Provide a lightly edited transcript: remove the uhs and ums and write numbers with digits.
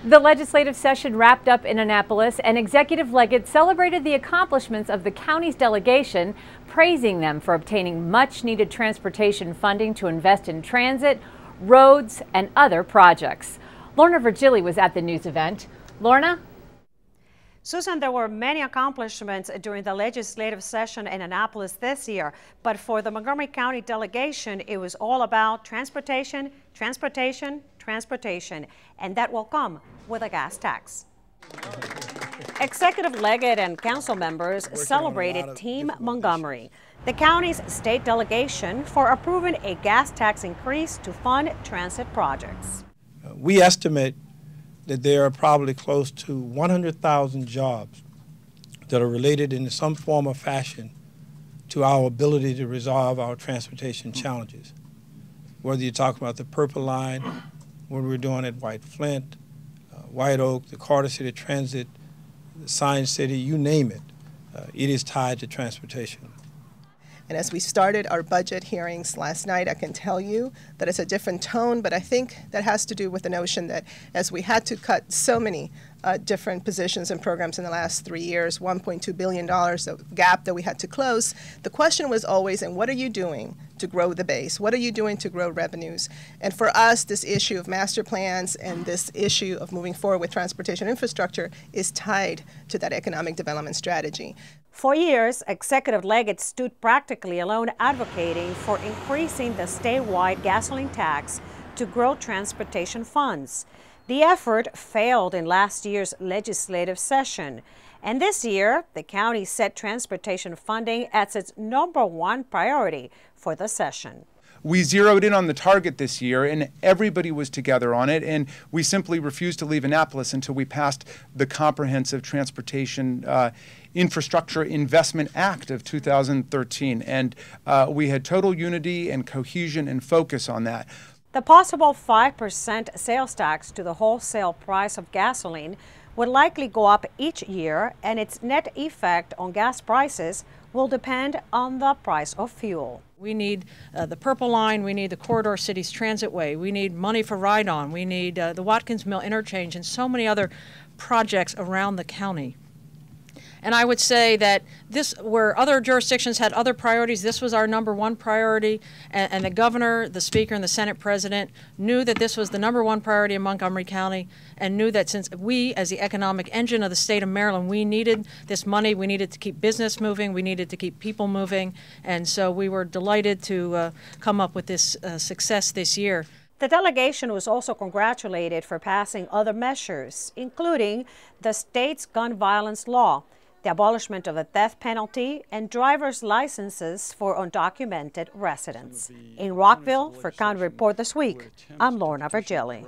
The legislative session wrapped up in Annapolis, and Executive Leggett celebrated the accomplishments of the county's delegation, praising them for obtaining much-needed transportation funding to invest in transit, roads, and other projects. Lorna Virgili was at the news event. Lorna? Susan, there were many accomplishments during the legislative session in Annapolis this year, but for the Montgomery County delegation, it was all about transportation, transportation, transportation, and that will come with a gas tax. Executive Leggett and council members celebrated Team Montgomery, the county's state delegation, for approving a gas tax increase to fund transit projects. We estimate that there are probably close to 100,000 jobs that are related in some form or fashion to our ability to resolve our transportation challenges. Whether you're talking about the Purple Line, what we're doing at White Flint, White Oak, the Carter City Transit, the Science City, you name it, it is tied to transportation. And as we started our budget hearings last night, I can tell you that it's a different tone, but I think that has to do with the notion that as we had to cut so many different positions and programs in the last 3 years, $1.2 billion of gap that we had to close, the question was always, and what are you doing to grow the base? What are you doing to grow revenues? And for us, this issue of master plans and this issue of moving forward with transportation infrastructure is tied to that economic development strategy. For years, Executive Leggett stood practically alone advocating for increasing the statewide gasoline tax to grow transportation funds. The effort failed in last year's legislative session, and this year, the county set transportation funding as its #1 priority for the session. We zeroed in on the target this year, and everybody was together on it, and we simply refused to leave Annapolis until we passed the Comprehensive Transportation Infrastructure Investment Act of 2013, and we had total unity and cohesion and focus on that. The possible 5% sales tax to the wholesale price of gasoline would likely go up each year, and its net effect on gas prices will depend on the price of fuel. We need the Purple Line, we need the Corridor Cities Transitway, we need money for Ride-On, we need the Watkins Mill Interchange, and so many other projects around the county. And I would say that this, where other jurisdictions had other priorities, this was our #1 priority, and the governor, the speaker, and the Senate president knew that this was the #1 priority in Montgomery County, and knew that since we, as the economic engine of the state of Maryland, we needed this money, we needed to keep business moving, we needed to keep people moving, and so we were delighted to come up with this success this year. The delegation was also congratulated for passing other measures, including the state's gun violence law, the abolishment of the death penalty, and driver's licenses for undocumented residents. In Rockville, for County Report This Week, I'm Lorna Virgili.